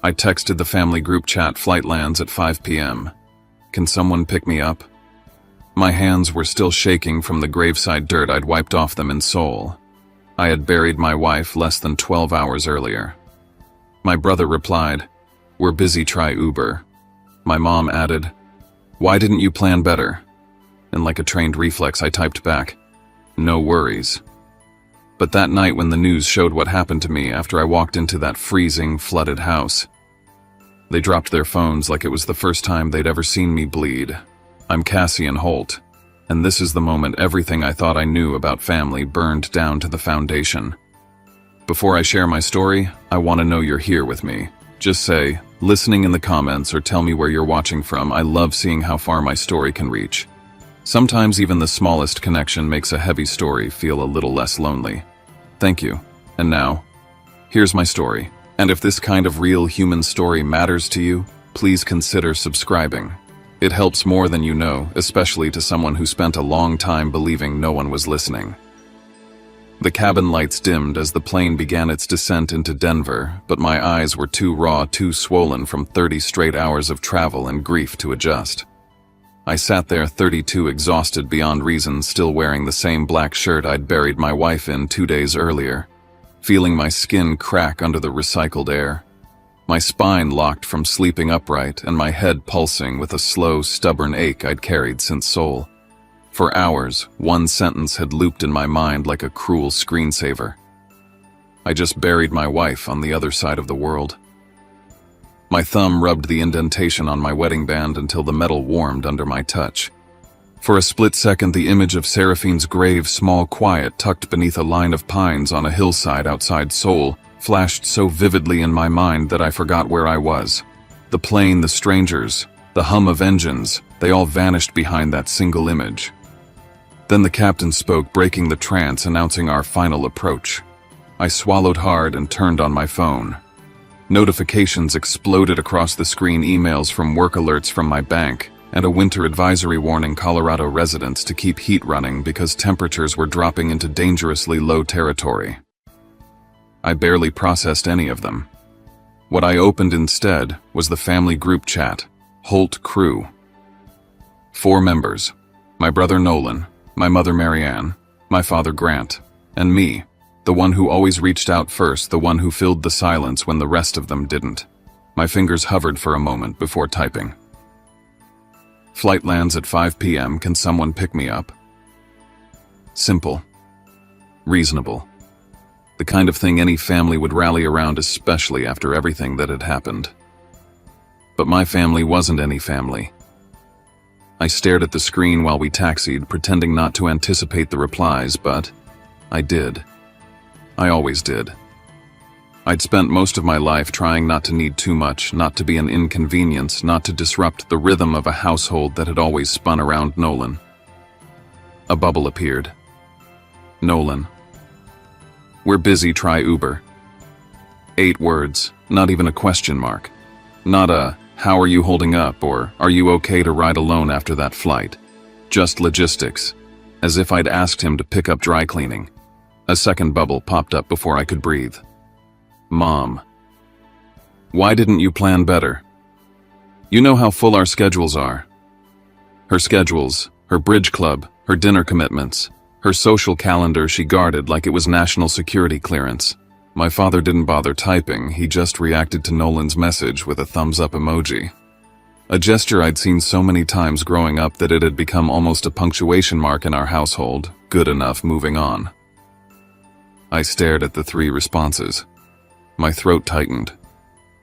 I texted the family group chat flight lands at 5 p.m. Can someone pick me up? My hands were still shaking from the graveside dirt I'd wiped off them in Seoul. I had buried my wife less than 12 hours earlier. My brother replied, "We're busy, try Uber." My mom added, "Why didn't you plan better?" And like a trained reflex, I typed back, "No worries." But that night when the news showed what happened to me after I walked into that freezing, flooded house, they dropped their phones like it was the first time they'd ever seen me bleed. I'm Cassian Holt, and this is the moment everything I thought I knew about family burned down to the foundation. Before I share my story, I want to know you're here with me. Just say, listening in the comments, or tell me where you're watching from. I love seeing how far my story can reach. Sometimes even the smallest connection makes a heavy story feel a little less lonely. Thank you. And now, here's my story. And if this kind of real human story matters to you, please consider subscribing. It helps more than you know, especially to someone who spent a long time believing no one was listening. The cabin lights dimmed as the plane began its descent into Denver, but my eyes were too raw, too swollen from 30 straight hours of travel and grief to adjust. I sat there 32, exhausted beyond reason, still wearing the same black shirt I'd buried my wife in 2 days earlier, feeling my skin crack under the recycled air. My spine locked from sleeping upright and my head pulsing with a slow, stubborn ache I'd carried since Seoul. For hours, one sentence had looped in my mind like a cruel screensaver. I just buried my wife on the other side of the world. My thumb rubbed the indentation on my wedding band until the metal warmed under my touch. For a split second, the image of Seraphine's grave, small, quiet, tucked beneath a line of pines on a hillside outside Seoul, flashed so vividly in my mind that I forgot where I was. The plane, the strangers, the hum of engines, they all vanished behind that single image. Then the captain spoke, breaking the trance, announcing our final approach. I swallowed hard and turned on my phone. Notifications exploded across the screen, emails from work, alerts from my bank, and a winter advisory warning Colorado residents to keep heat running because temperatures were dropping into dangerously low territory. I barely processed any of them. What I opened instead was the family group chat, Holt Crew. 4 members, my brother Nolan, my mother Marianne, my father Grant, and me, the one who always reached out first, the one who filled the silence when the rest of them didn't. My fingers hovered for a moment before typing. Flight lands at 5 p.m. Can someone pick me up? Simple. Reasonable. The kind of thing any family would rally around, especially after everything that had happened. But my family wasn't any family. I stared at the screen while we taxied, pretending not to anticipate the replies, but I did. I always did. I'd spent most of my life trying not to need too much, not to be an inconvenience, not to disrupt the rhythm of a household that had always spun around Nolan. A bubble appeared. Nolan. We're busy, try Uber. 8 words, not even a question mark. Not a, how are you holding up, or are you okay to ride alone after that flight? Just logistics, as if I'd asked him to pick up dry cleaning. A second bubble popped up before I could breathe. Mom. Why didn't you plan better? You know how full our schedules are. Her schedules, her bridge club, her dinner commitments, her social calendar she guarded like it was national security clearance. My father didn't bother typing, he just reacted to Nolan's message with a thumbs-up emoji. A gesture I'd seen so many times growing up that it had become almost a punctuation mark in our household. Good enough, moving on. I stared at the 3 responses. My throat tightened.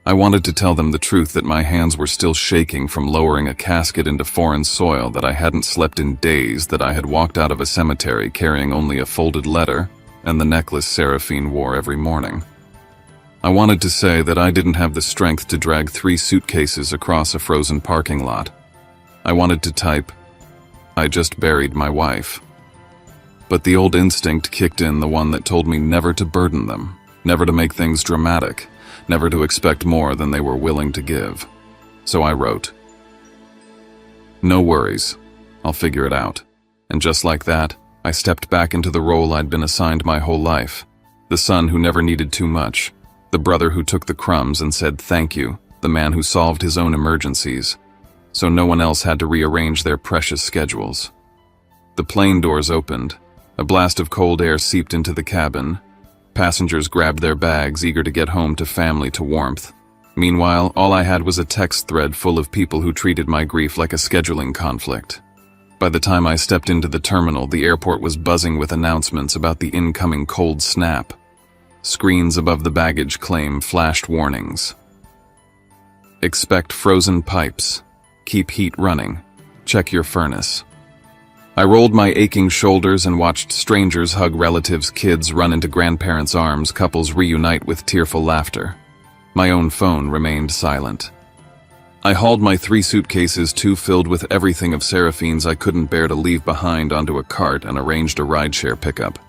I wanted to tell them the truth, that my hands were still shaking from lowering a casket into foreign soil, that I hadn't slept in days, that I had walked out of a cemetery carrying only a folded letter and the necklace Seraphine wore every morning. I wanted to say that I didn't have the strength to drag 3 suitcases across a frozen parking lot. I wanted to type, I just buried my wife. But the old instinct kicked in, the one that told me never to burden them, never to make things dramatic, never to expect more than they were willing to give. So I wrote, no worries, I'll figure it out. And just like that, I stepped back into the role I'd been assigned my whole life. The son who never needed too much. The The brother who took the crumbs and said thank you, the man who solved his own emergencies, so no one else had to rearrange their precious schedules. The plane doors opened. A blast of cold air seeped into the cabin. Passengers grabbed their bags, eager to get home to family, to warmth. Meanwhile, all I had was a text thread full of people who treated my grief like a scheduling conflict. By the time I stepped into the terminal, the airport was buzzing with announcements about the incoming cold snap. Screens above the baggage claim flashed warnings. Expect frozen pipes. Keep heat running. Check your furnace. I rolled my aching shoulders and watched strangers hug relatives, kids run into grandparents' arms, couples reunite with tearful laughter. My own phone remained silent. I hauled my 3 suitcases, 2 filled with everything of Seraphine's I couldn't bear to leave behind, onto a cart and arranged a rideshare pickup.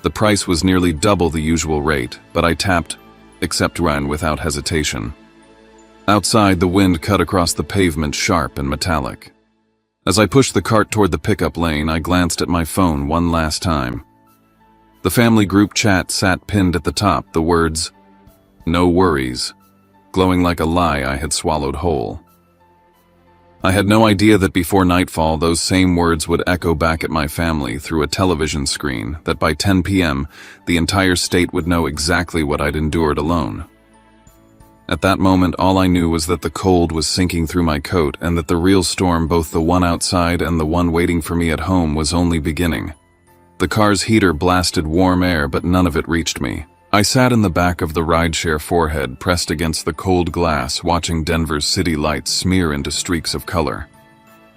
The price was nearly double the usual rate, but I tapped accept run without hesitation. Outside, the wind cut across the pavement, sharp and metallic. As I pushed the cart toward the pickup lane, I glanced at my phone one last time. The family group chat sat pinned at the top, the words, "No worries," glowing like a lie I had swallowed whole. I had no idea that before nightfall those same words would echo back at my family through a television screen, that by 10 p.m. the entire state would know exactly what I'd endured alone. At that moment, all I knew was that the cold was sinking through my coat and that the real storm, both the one outside and the one waiting for me at home, was only beginning. The car's heater blasted warm air, but none of it reached me. I sat in the back of the rideshare, forehead pressed against the cold glass, watching Denver's city lights smear into streaks of color.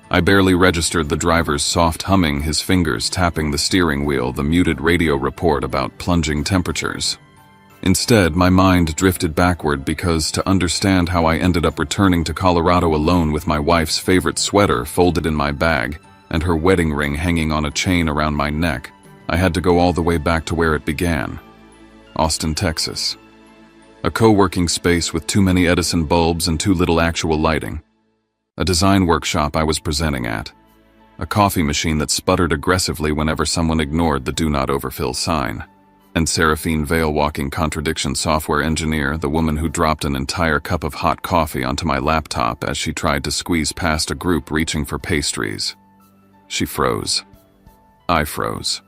I barely registered the driver's soft humming, his fingers tapping the steering wheel, the muted radio report about plunging temperatures. Instead, my mind drifted backward, because to understand how I ended up returning to Colorado alone with my wife's favorite sweater folded in my bag and her wedding ring hanging on a chain around my neck, I had to go all the way back to where it began. Austin, Texas. A co-working space with too many Edison bulbs and too little actual lighting. A design workshop I was presenting at. A coffee machine that sputtered aggressively whenever someone ignored the "Do Not Overfill" sign. And Seraphine Vale, walking contradiction software engineer, the woman who dropped an entire cup of hot coffee onto my laptop as she tried to squeeze past a group reaching for pastries. She froze. I froze.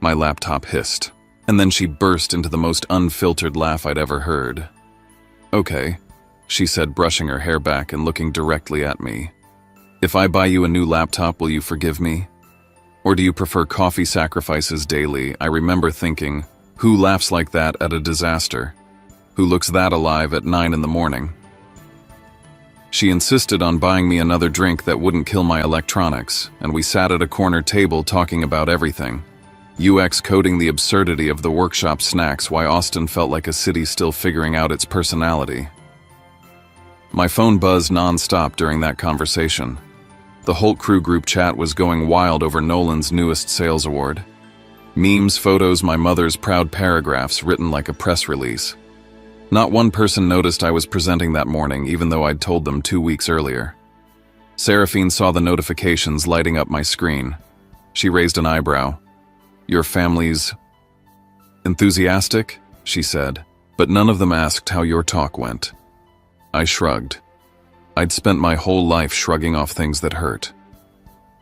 My laptop hissed. And then she burst into the most unfiltered laugh I'd ever heard. "Okay," she said, brushing her hair back and looking directly at me. "If I buy you a new laptop, will you forgive me? Or do you prefer coffee sacrifices daily?" I remember thinking, who laughs like that at a disaster? Who looks that alive at 9 in the morning? She insisted on buying me another drink that wouldn't kill my electronics, and we sat at a corner table talking about everything. UX coding the absurdity of the workshop snacks, why Austin felt like a city still figuring out its personality. My phone buzzed non-stop during that conversation. The Holt Crew group chat was going wild over Nolan's newest sales award. Memes, photos, my mother's proud paragraphs written like a press release. Not one person noticed I was presenting that morning, even though I'd told them 2 weeks earlier. Seraphine saw the notifications lighting up my screen. She raised an eyebrow. "Your family's enthusiastic?" she said, but none of them asked how your talk went. I shrugged. I'd spent my whole life shrugging off things that hurt.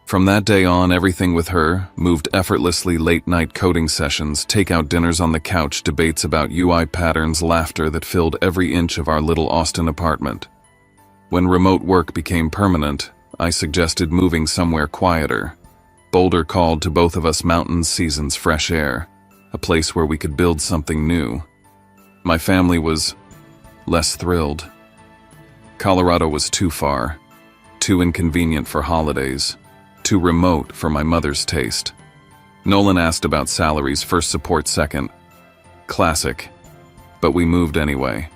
From that day on, everything with her moved effortlessly: late-night coding sessions, takeout dinners on the couch, debates about UI patterns, laughter that filled every inch of our little Austin apartment. When remote work became permanent, I suggested moving somewhere quieter. Boulder called to both of us: mountains, seasons, fresh air, a place where we could build something new. My family was less thrilled. Colorado was too far, too inconvenient for holidays, too remote for my mother's taste. Nolan asked about salaries first, support second. Classic. But we moved anyway.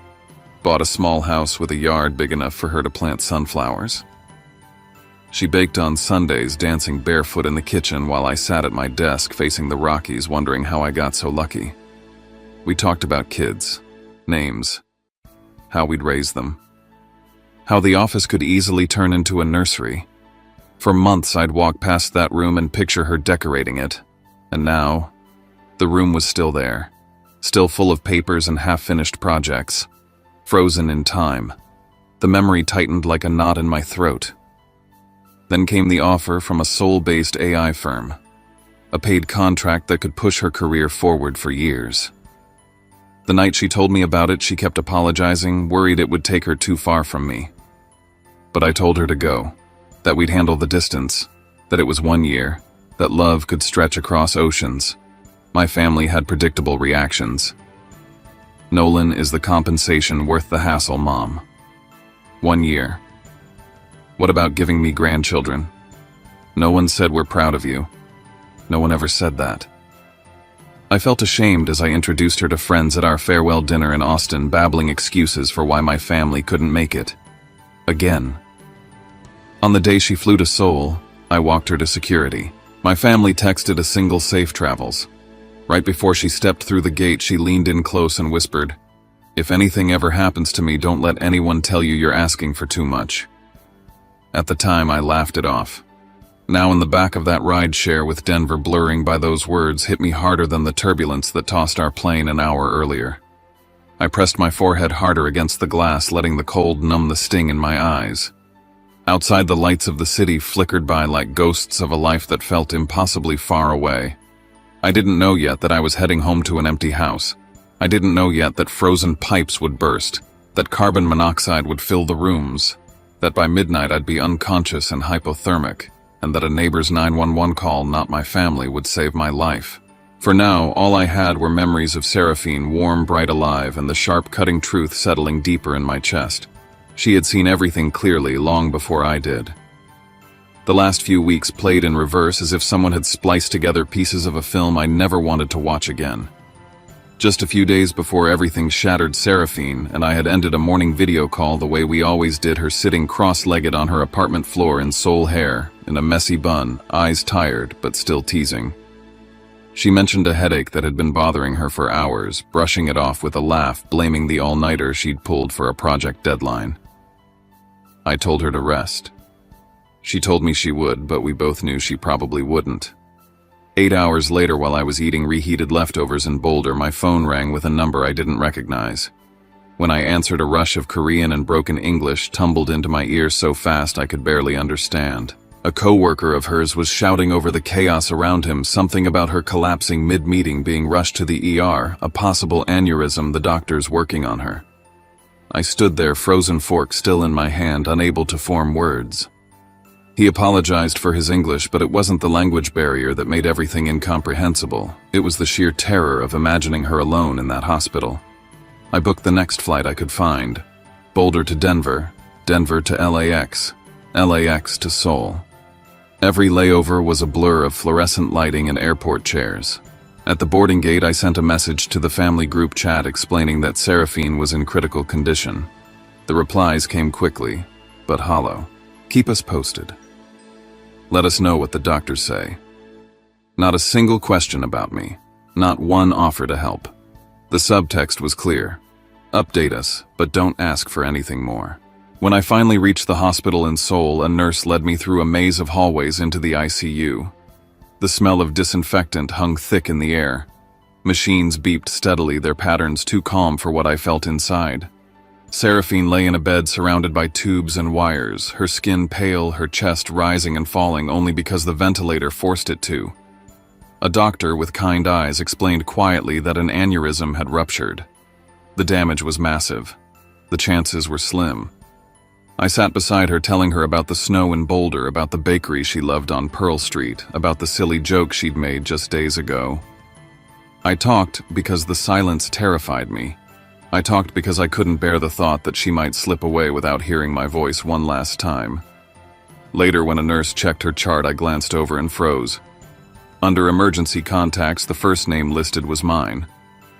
Bought a small house with a yard big enough for her to plant sunflowers. She baked on Sundays, dancing barefoot in the kitchen while I sat at my desk facing the Rockies, wondering how I got so lucky. We talked about kids, names, how we'd raise them, how the office could easily turn into a nursery. For months I'd walk past that room and picture her decorating it, and now the room was still there, still full of papers and half-finished projects, frozen in time. The memory tightened like a knot in my throat. Then came the offer from a Seoul-based AI firm, a paid contract that could push her career forward for years. The night she told me about it, she kept apologizing, worried it would take her too far from me. But I told her to go, that we'd handle the distance, that it was 1 year, that love could stretch across oceans. My family had predictable reactions. Nolan is the compensation worth the hassle, Mom. 1 year. What about giving me grandchildren? No one said we're proud of you. No one ever said that. I felt ashamed as I introduced her to friends at our farewell dinner in Austin, babbling excuses for why my family couldn't make it. Again. On the day she flew to Seoul, I walked her to security. My family texted a single safe travels. Right before she stepped through the gate, she leaned in close and whispered, "If anything ever happens to me, don't let anyone tell you you're asking for too much." At the time, I laughed it off. Now in the back of that ride share with Denver blurring by those words hit me harder than the turbulence that tossed our plane an hour earlier. I pressed my forehead harder against the glass, letting the cold numb the sting in my eyes. Outside, the lights of the city flickered by like ghosts of a life that felt impossibly far away. I didn't know yet that I was heading home to an empty house. I didn't know yet that frozen pipes would burst, that carbon monoxide would fill the rooms, that by midnight I'd be unconscious and hypothermic, and that a neighbor's 911 call, not my family, would save my life. For now, all I had were memories of Seraphine, warm, bright, alive, and the sharp, cutting truth settling deeper in my chest. She had seen everything clearly long before I did. The last few weeks played in reverse, as if someone had spliced together pieces of a film I never wanted to watch again. Just a few days before everything shattered, Seraphine and I had ended a morning video call the way we always did, her sitting cross-legged on her apartment floor in Seoul hair, in a messy bun, eyes tired but still teasing. She mentioned a headache that had been bothering her for hours, brushing it off with a laugh, blaming the all-nighter she'd pulled for a project deadline. I told her to rest. She told me she would, but we both knew she probably wouldn't. 8 hours later, while I was eating reheated leftovers in Boulder, my phone rang with a number I didn't recognize. When I answered, a rush of Korean and broken English tumbled into my ears so fast I could barely understand. A co-worker of hers was shouting over the chaos around him, something about her collapsing mid-meeting, being rushed to the ER, a possible aneurysm, the doctors working on her. I stood there, frozen fork still in my hand, unable to form words. He apologized for his English, but it wasn't the language barrier that made everything incomprehensible. It was the sheer terror of imagining her alone in that hospital. I booked the next flight I could find. Boulder to Denver, Denver to LAX, LAX to Seoul. Every layover was a blur of fluorescent lighting and airport chairs. At the boarding gate, I sent a message to the family group chat explaining that Seraphine was in critical condition. The replies came quickly, but hollow. "Keep us posted. Let us know what the doctors say." Not a single question about me. Not one offer to help. The subtext was clear. Update us, but don't ask for anything more. When I finally reached the hospital in Seoul, a nurse led me through a maze of hallways into the ICU. The smell of disinfectant hung thick in the air. Machines beeped steadily, their patterns too calm for what I felt inside. Seraphine lay in a bed surrounded by tubes and wires, her skin pale, her chest rising and falling only because the ventilator forced it to. A doctor with kind eyes explained quietly that an aneurysm had ruptured. The damage was massive. The chances were slim. I sat beside her, telling her about the snow in Boulder, about the bakery she loved on Pearl Street, about the silly joke she'd made just days ago. I talked because the silence terrified me. I talked because I couldn't bear the thought that she might slip away without hearing my voice one last time. Later, when a nurse checked her chart, I glanced over and froze. Under emergency contacts, the first name listed was mine.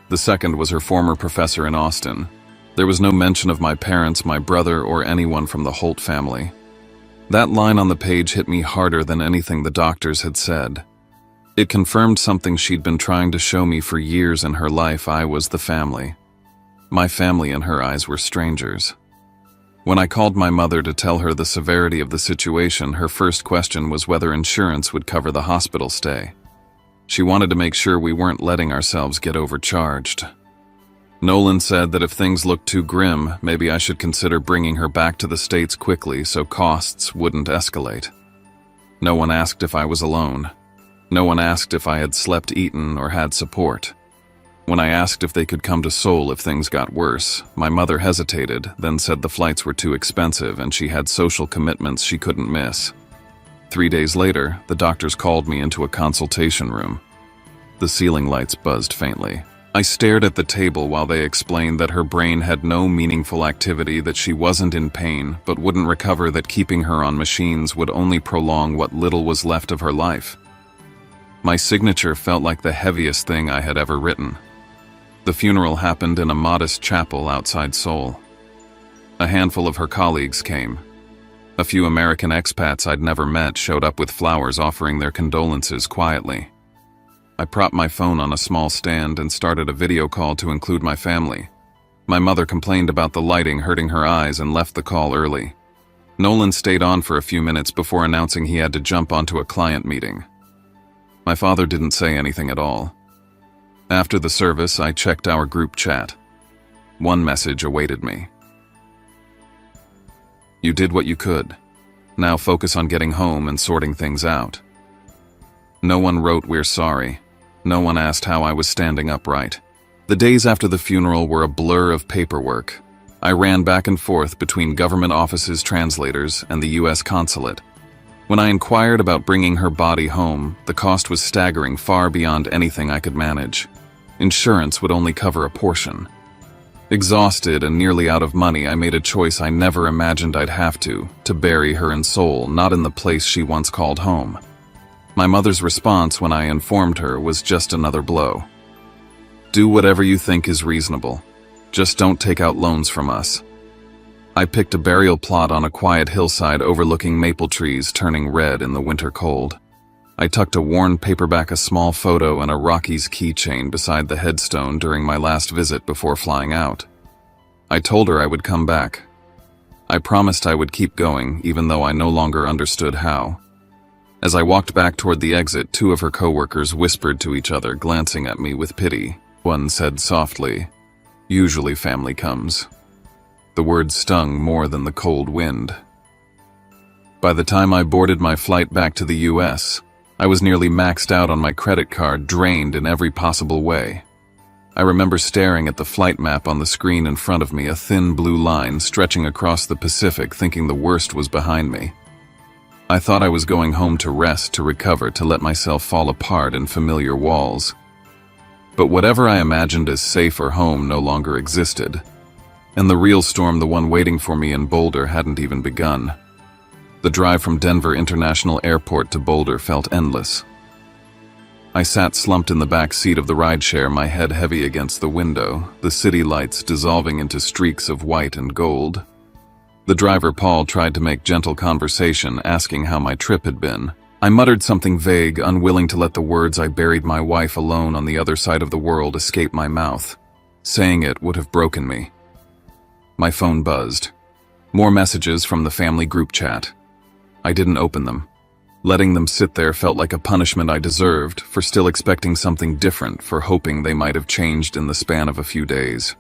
The second was her former professor in Austin. There was no mention of my parents, my brother, or anyone from the Holt family. That line on the page hit me harder than anything the doctors had said. It confirmed something she'd been trying to show me for years in her life. I was the family. My family in her eyes were strangers. When I called my mother to tell her the severity of the situation, her first question was whether insurance would cover the hospital stay. She wanted to make sure we weren't letting ourselves get overcharged. Nolan said that if things looked too grim, maybe I should consider bringing her back to the States quickly so costs wouldn't escalate. No one asked if I was alone. No one asked if I had slept, eaten, or had support. When I asked if they could come to Seoul if things got worse, my mother hesitated, then said the flights were too expensive and she had social commitments she couldn't miss. 3 days later, the doctors called me into a consultation room. The ceiling lights buzzed faintly. I stared at the table while they explained that her brain had no meaningful activity, that she wasn't in pain but wouldn't recover, that keeping her on machines would only prolong what little was left of her life. My signature felt like the heaviest thing I had ever written. The funeral happened in a modest chapel outside Seoul. A handful of her colleagues came. A few American expats I'd never met showed up with flowers offering their condolences quietly. I propped my phone on a small stand and started a video call to include my family. My mother complained about the lighting hurting her eyes and left the call early. Nolan stayed on for a few minutes before announcing he had to jump onto a client meeting. My father didn't say anything at all. After the service, I checked our group chat. One message awaited me. "You did what you could. Now focus on getting home and sorting things out." No one wrote "We're sorry." No one asked how I was standing upright. The days after the funeral were a blur of paperwork. I ran back and forth between government offices, translators, and the U.S. consulate. When I inquired about bringing her body home, the cost was staggering, far beyond anything I could manage. Insurance would only cover a portion. Exhausted and nearly out of money, I made a choice I never imagined I'd have to bury her in Seoul, not in the place she once called home. My mother's response when I informed her was just another blow. "Do whatever you think is reasonable. Just don't take out loans from us." I picked a burial plot on a quiet hillside overlooking maple trees turning red in the winter cold. I tucked a worn paperback, a small photo, and a Rockies keychain beside the headstone during my last visit before flying out. I told her I would come back. I promised I would keep going, even though I no longer understood how. As I walked back toward the exit, 2 of her coworkers whispered to each other, glancing at me with pity. One said softly, "Usually family comes." The words stung more than the cold wind. By the time I boarded my flight back to the US, I was nearly maxed out on my credit card, drained in every possible way. I remember staring at the flight map on the screen in front of me, a thin blue line stretching across the Pacific, thinking the worst was behind me. I thought I was going home to rest, to recover, to let myself fall apart in familiar walls. But whatever I imagined as safe or home no longer existed. And the real storm, the one waiting for me in Boulder, hadn't even begun. The drive from Denver International Airport to Boulder felt endless. I sat slumped in the back seat of the rideshare, my head heavy against the window, the city lights dissolving into streaks of white and gold. The driver, Paul, tried to make gentle conversation, asking how my trip had been. I muttered something vague, unwilling to let the words "I buried my wife alone on the other side of the world" escape my mouth. Saying it would have broken me. My phone buzzed. More messages from the family group chat. I didn't open them. Letting them sit there felt like a punishment I deserved for still expecting something different, for hoping they might have changed in the span of a few days.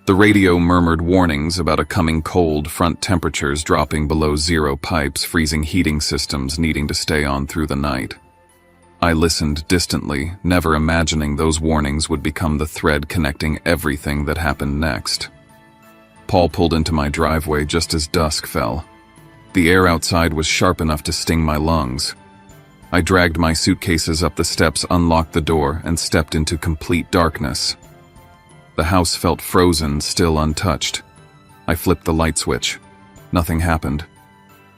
The radio murmured warnings about a coming cold front, temperatures dropping below zero, pipes freezing, heating systems needing to stay on through the night. I listened distantly, never imagining those warnings would become the thread connecting everything that happened next. Paul pulled into my driveway just as dusk fell. The air outside was sharp enough to sting my lungs. I dragged my suitcases up the steps, unlocked the door, and stepped into complete darkness. The house felt frozen, still untouched. I flipped the light switch. Nothing happened.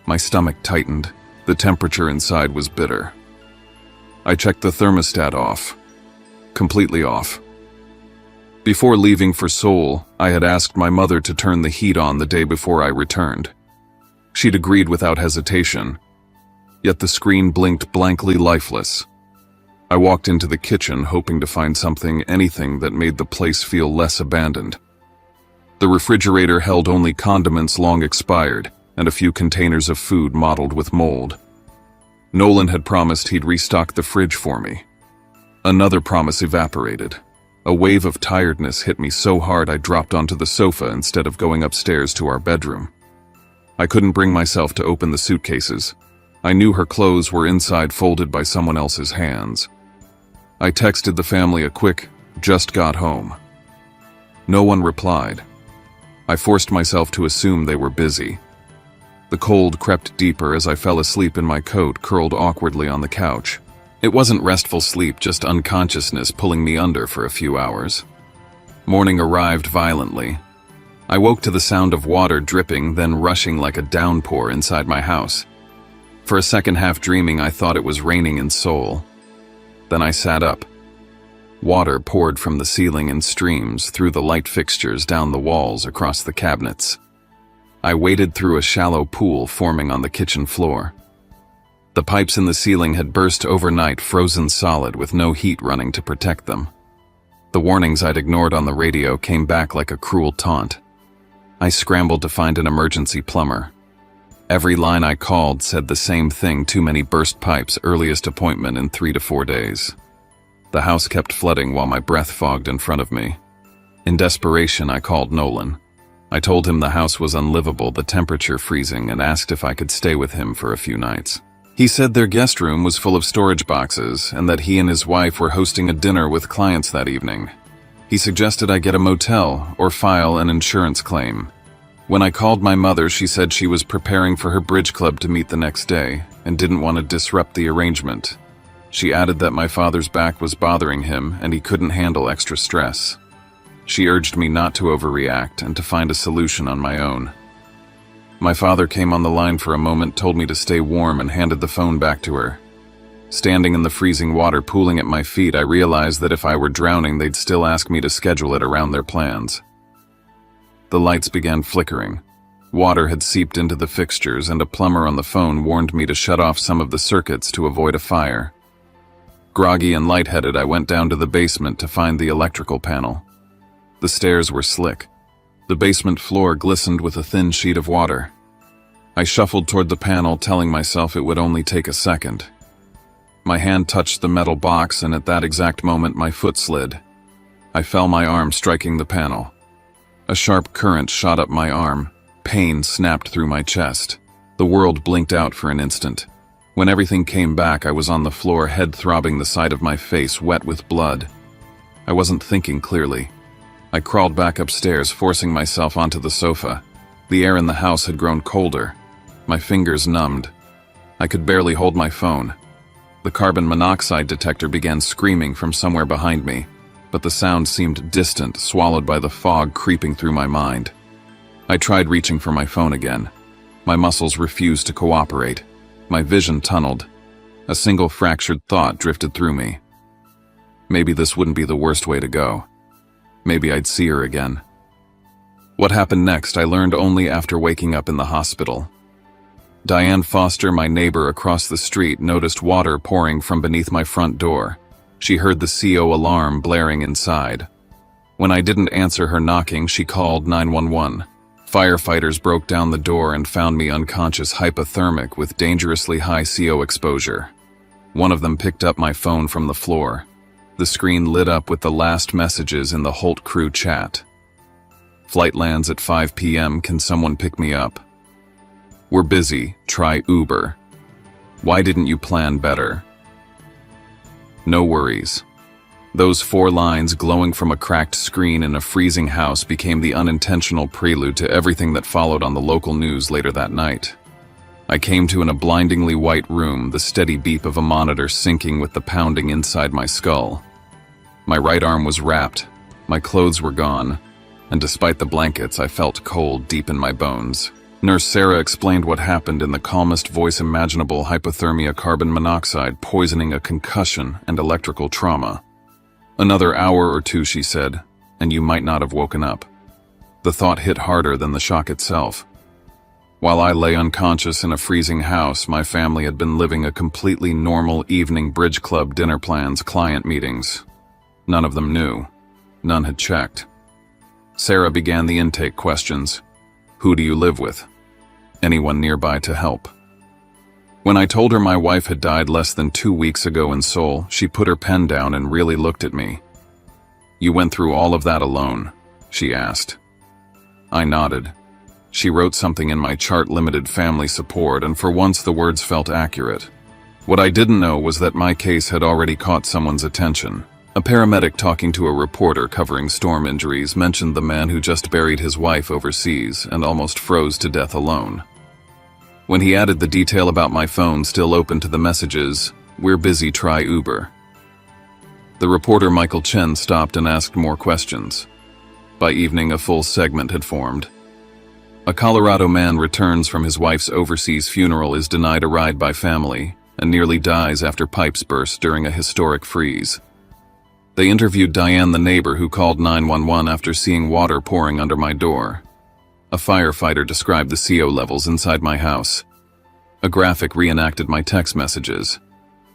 My stomach tightened. The temperature inside was bitter. I checked the thermostat off. Completely off. Before leaving for Seoul, I had asked my mother to turn the heat on the day before I returned. She'd agreed without hesitation, yet the screen blinked blankly, lifeless. I walked into the kitchen, hoping to find something, anything that made the place feel less abandoned. The refrigerator held only condiments long expired and a few containers of food mottled with mold. Nolan had promised he'd restock the fridge for me. Another promise evaporated. A wave of tiredness hit me so hard I dropped onto the sofa instead of going upstairs to our bedroom. I couldn't bring myself to open the suitcases. I knew her clothes were inside folded by someone else's hands. I texted the family a quick, "Just got home." No one replied. I forced myself to assume they were busy. The cold crept deeper as I fell asleep in my coat, curled awkwardly on the couch. It wasn't restful sleep, just unconsciousness pulling me under for a few hours. Morning arrived violently. I woke to the sound of water dripping, then rushing like a downpour inside my house. For a second, half dreaming, I thought it was raining in Seoul. Then I sat up. Water poured from the ceiling in streams through the light fixtures, down the walls, across the cabinets. I waded through a shallow pool forming on the kitchen floor. The pipes in the ceiling had burst overnight, frozen solid with no heat running to protect them. The warnings I'd ignored on the radio came back like a cruel taunt. I scrambled to find an emergency plumber. Every line I called said the same thing: too many burst pipes, earliest appointment in 3 to 4 days. The house kept flooding while my breath fogged in front of me. In desperation, I called Nolan. I told him the house was unlivable, the temperature freezing, and asked if I could stay with him for a few nights. He said their guest room was full of storage boxes and that he and his wife were hosting a dinner with clients that evening. He suggested I get a motel or file an insurance claim. When I called my mother, she said she was preparing for her bridge club to meet the next day and didn't want to disrupt the arrangement. She added that my father's back was bothering him and he couldn't handle extra stress. She urged me not to overreact and to find a solution on my own. My father came on the line for a moment, told me to stay warm, and handed the phone back to her. Standing in the freezing water pooling at my feet, I realized that if I were drowning, they'd still ask me to schedule it around their plans. The lights began flickering. Water had seeped into the fixtures, and a plumber on the phone warned me to shut off some of the circuits to avoid a fire. Groggy and lightheaded, I went down to the basement to find the electrical panel. The stairs were slick. The basement floor glistened with a thin sheet of water. I shuffled toward the panel, telling myself it would only take a second. My hand touched the metal box, and at that exact moment my foot slid. I fell, my arm striking the panel. A sharp current shot up my arm. Pain snapped through my chest. The world blinked out for an instant. When everything came back, I was on the floor, head throbbing, the side of my face wet with blood. I wasn't thinking clearly. I crawled back upstairs, forcing myself onto the sofa. The air in the house had grown colder. My fingers numbed. I could barely hold my phone. The carbon monoxide detector began screaming from somewhere behind me, but the sound seemed distant, swallowed by the fog creeping through my mind. I tried reaching for my phone again. My muscles refused to cooperate. My vision tunneled. A single fractured thought drifted through me. Maybe this wouldn't be the worst way to go. Maybe I'd see her again. What happened next, I learned only after waking up in the hospital. Diane Foster, my neighbor across the street, noticed water pouring from beneath my front door. She heard the CO alarm blaring inside. When I didn't answer her knocking, she called 911. Firefighters broke down the door and found me unconscious, hypothermic, with dangerously high CO exposure. One of them picked up my phone from the floor. The screen lit up with the last messages in the Holt crew chat. Flight lands at 5 p.m. Can someone pick me up? We're busy. Try Uber. Why didn't you plan better? No worries. Those 4 lines glowing from a cracked screen in a freezing house became the unintentional prelude to everything that followed on the local news later that night. I came to in a blindingly white room, the steady beep of a monitor syncing with the pounding inside my skull. My right arm was wrapped, my clothes were gone, and despite the blankets, I felt cold deep in my bones. Nurse Sarah explained what happened in the calmest voice imaginable: hypothermia, carbon monoxide, poisoning, a concussion, and electrical trauma. Another hour or 2, she said, and you might not have woken up. The thought hit harder than the shock itself. While I lay unconscious in a freezing house, my family had been living a completely normal evening: bridge club, dinner plans, client meetings. None of them knew. None had checked. Sarah began the intake questions. Who do you live with? Anyone nearby to help? When I told her my wife had died less than 2 weeks ago in Seoul, she put her pen down and really looked at me. "You went through all of that alone?" she asked. I nodded. She wrote something in my chart: limited family support, and for once the words felt accurate. What I didn't know was that my case had already caught someone's attention. A paramedic talking to a reporter covering storm injuries mentioned the man who just buried his wife overseas and almost froze to death alone. When he added the detail about my phone still open to the messages, "We're busy, try Uber." The reporter Michael Chen stopped and asked more questions. By evening, a full segment had formed. A Colorado man returns from his wife's overseas funeral, is denied a ride by family, and nearly dies after pipes burst during a historic freeze. They interviewed Diane, the neighbor who called 911 after seeing water pouring under my door. A firefighter described the CO levels inside my house. A graphic reenacted my text messages.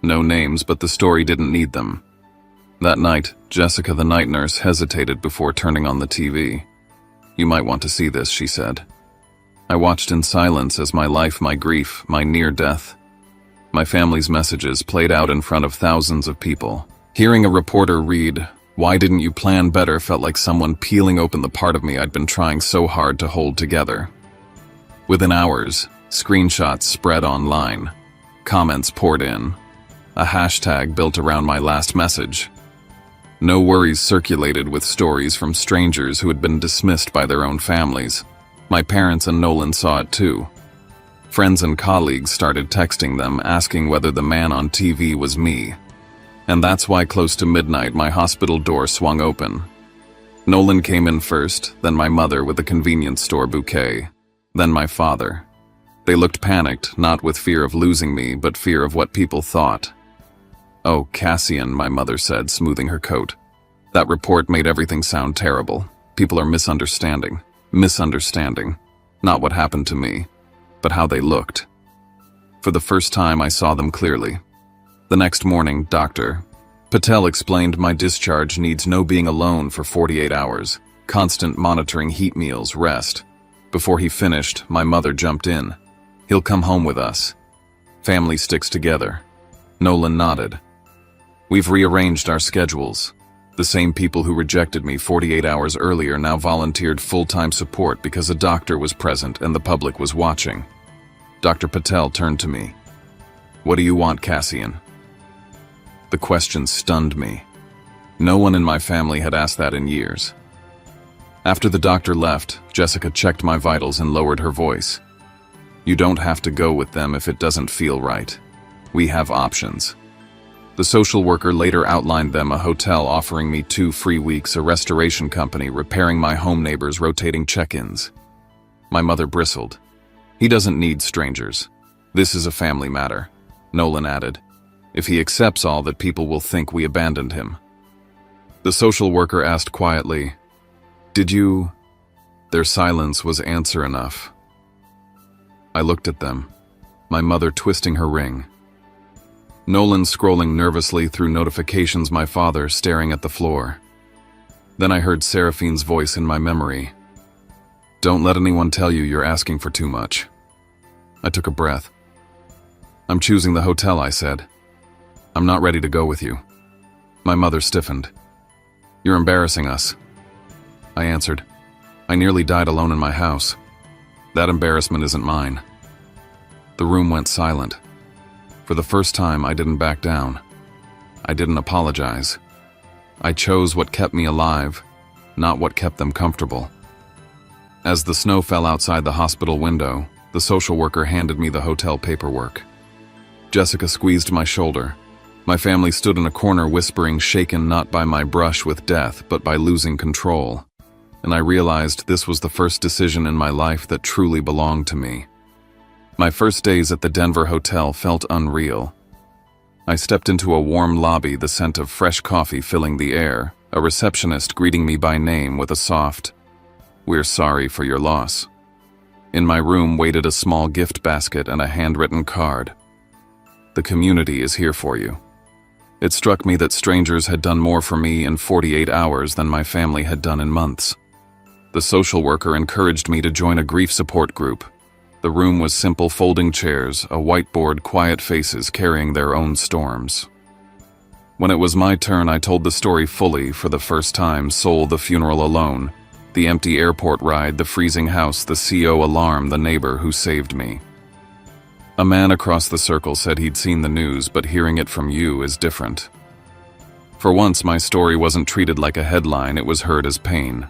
No names, but the story didn't need them. That night, Jessica, the night nurse, hesitated before turning on the TV. "You might want to see this," she said. I watched in silence as my life, my grief, my near death, my family's messages played out in front of thousands of people. Hearing a reporter read, "Why didn't you plan better?" felt like someone peeling open the part of me I'd been trying so hard to hold together. Within hours, screenshots spread online. Comments poured in. A hashtag built around my last message. No worries circulated with stories from strangers who had been dismissed by their own families. My parents and Nolan saw it too. Friends and colleagues started texting them, asking whether the man on TV was me. And that's why close to midnight my hospital door swung open. Nolan came in first, then my mother with a convenience store bouquet, then my father. They looked panicked, not with fear of losing me, but fear of what people thought. "Oh, Cassian," my mother said, smoothing her coat. "That report made everything sound terrible. People are misunderstanding. Misunderstanding. Not what happened to me, but how they looked." For the first time, I saw them clearly. The next morning, Dr. Patel explained my discharge needs no being alone for 48 hours, constant monitoring, heat meals, rest. Before he finished, my mother jumped in. "He'll come home with us. Family sticks together." Nolan nodded. "We've rearranged our schedules. The same people who rejected me 48 hours earlier now volunteered full-time support because a doctor was present and the public was watching." Dr. Patel turned to me. "What do you want, Cassian?" The question stunned me. No one in my family had asked that in years. After the doctor left, Jessica checked my vitals and lowered her voice. "You don't have to go with them if it doesn't feel right. We have options." The social worker later outlined them: a hotel offering me 2 free weeks, a restoration company repairing my home neighbor's rotating check-ins. My mother bristled. "He doesn't need strangers. This is a family matter," Nolan added. "If he accepts all that, people will think we abandoned him." The social worker asked quietly, "Did you—" Their silence was answer enough. I looked at them, my mother twisting her ring. Nolan scrolling nervously through notifications, my father staring at the floor. Then I heard Seraphine's voice in my memory. "Don't let anyone tell you you're asking for too much." I took a breath. "I'm choosing the hotel," I said. "I'm not ready to go with you." My mother stiffened. "You're embarrassing us." I answered. "I nearly died alone in my house. That embarrassment isn't mine." The room went silent. For the first time, I didn't back down. I didn't apologize. I chose what kept me alive, not what kept them comfortable. As the snow fell outside the hospital window, the social worker handed me the hotel paperwork. Jessica squeezed my shoulder. My family stood in a corner whispering, shaken not by my brush with death, but by losing control. And I realized this was the first decision in my life that truly belonged to me. My first days at the Denver hotel felt unreal. I stepped into a warm lobby, the scent of fresh coffee filling the air, a receptionist greeting me by name with a soft, "We're sorry for your loss." In my room waited a small gift basket and a handwritten card. "The community is here for you." It struck me that strangers had done more for me in 48 hours than my family had done in months. The social worker encouraged me to join a grief support group. The room was simple folding chairs, a whiteboard, quiet faces carrying their own storms. When it was my turn, I told the story fully for the first time. Seoul, the funeral alone, the empty airport ride, the freezing house, the CO alarm, the neighbor who saved me. A man across the circle said he'd seen the news, but hearing it from you is different. For once, my story wasn't treated like a headline, it was heard as pain.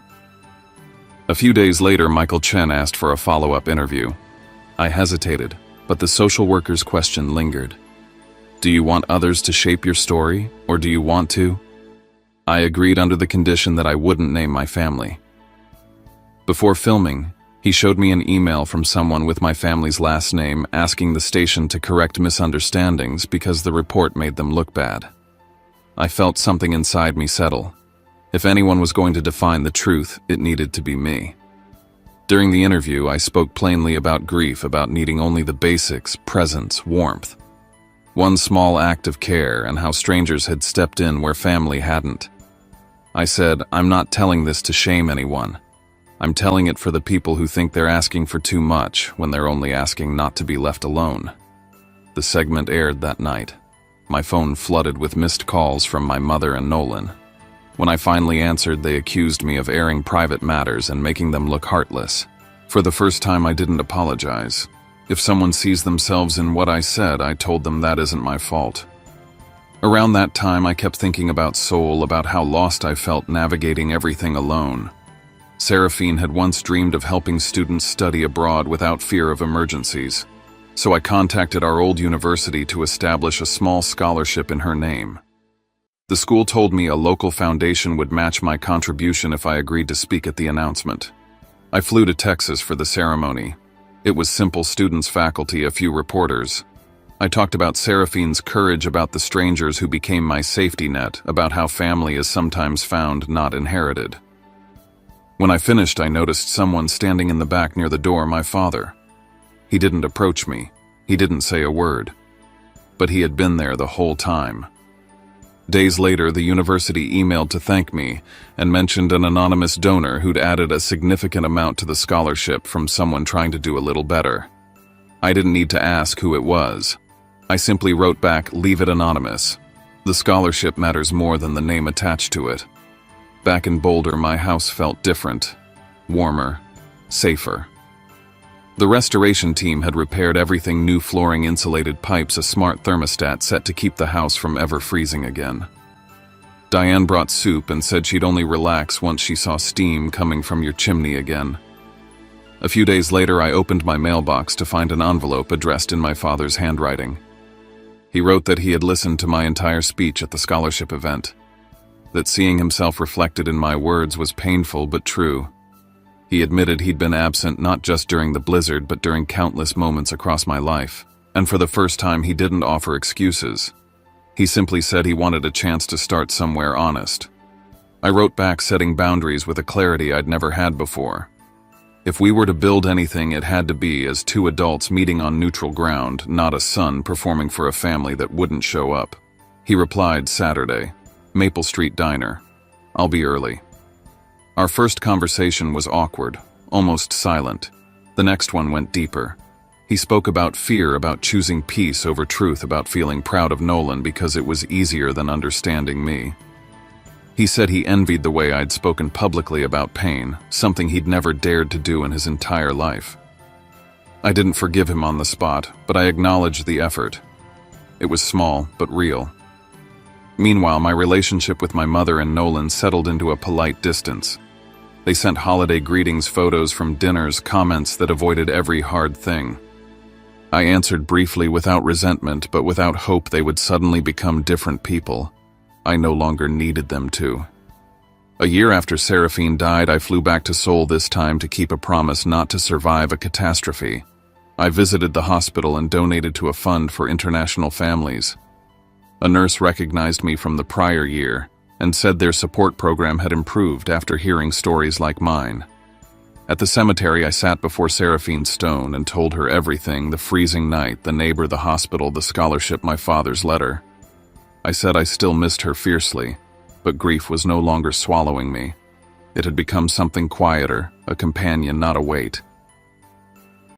A few days later, Michael Chen asked for a follow-up interview. I hesitated, but the social worker's question lingered. Do you want others to shape your story, or do you want to? I agreed under the condition that I wouldn't name my family. Before filming, he showed me an email from someone with my family's last name asking the station to correct misunderstandings because the report made them look bad. I felt something inside me settle. If anyone was going to define the truth, it needed to be me. During the interview, I spoke plainly about grief, about needing only the basics, presence, warmth. One small act of care, and how strangers had stepped in where family hadn't. I said, I'm not telling this to shame anyone. I'm telling it for the people who think they're asking for too much when they're only asking not to be left alone. The segment aired that night. My phone flooded with missed calls from my mother and Nolan. When I finally answered, they accused me of airing private matters and making them look heartless. For the first time, I didn't apologize. If someone sees themselves in what I said, I told them that isn't my fault. Around that time, I kept thinking about Seoul, about how lost I felt navigating everything alone. Seraphine had once dreamed of helping students study abroad without fear of emergencies, so I contacted our old university to establish a small scholarship in her name. The school told me a local foundation would match my contribution if I agreed to speak at the announcement. I flew to Texas for the ceremony. It was simple: students, faculty, a few reporters. I talked about Seraphine's courage, about the strangers who became my safety net, about how family is sometimes found, not inherited. When I finished, I noticed someone standing in the back near the door, my father. He didn't approach me. He didn't say a word. But he had been there the whole time. Days later, the university emailed to thank me and mentioned an anonymous donor who'd added a significant amount to the scholarship from someone trying to do a little better. I didn't need to ask who it was. I simply wrote back, "Leave it anonymous. The scholarship matters more than the name attached to it." Back in Boulder, my house felt different, warmer, safer. The restoration team had repaired everything: new flooring, insulated pipes, a smart thermostat set to keep the house from ever freezing again. Diane brought soup and said she'd only relax once she saw steam coming from your chimney again. A few days later, I opened my mailbox to find an envelope addressed in my father's handwriting. He wrote that he had listened to my entire speech at the scholarship event, that seeing himself reflected in my words was painful but true. He admitted he'd been absent not just during the blizzard but during countless moments across my life, and for the first time he didn't offer excuses. He simply said he wanted a chance to start somewhere honest. I wrote back, setting boundaries with a clarity I'd never had before. If we were to build anything, it had to be as two adults meeting on neutral ground, not a son performing for a family that wouldn't show up. He replied, "Saturday, Maple Street Diner. I'll be early." Our first conversation was awkward, almost silent. The next one went deeper. He spoke about fear, about choosing peace over truth, about feeling proud of Nolan because it was easier than understanding me. He said he envied the way I'd spoken publicly about pain, something he'd never dared to do in his entire life. I didn't forgive him on the spot, but I acknowledged the effort. It was small, but real. Meanwhile, my relationship with my mother and Nolan settled into a polite distance. They sent holiday greetings, photos from dinners, comments that avoided every hard thing. I answered briefly, without resentment, but without hope they would suddenly become different people. I no longer needed them to. A year after Seraphine died, I flew back to Seoul, this time to keep a promise not to survive a catastrophe. I visited the hospital and donated to a fund for international families. A nurse recognized me from the prior year and said their support program had improved after hearing stories like mine. At the cemetery, I sat before Seraphine's stone and told her everything: the freezing night, the neighbor, the hospital, the scholarship, my father's letter. I said I still missed her fiercely, but grief was no longer swallowing me. It had become something quieter, a companion, not a weight.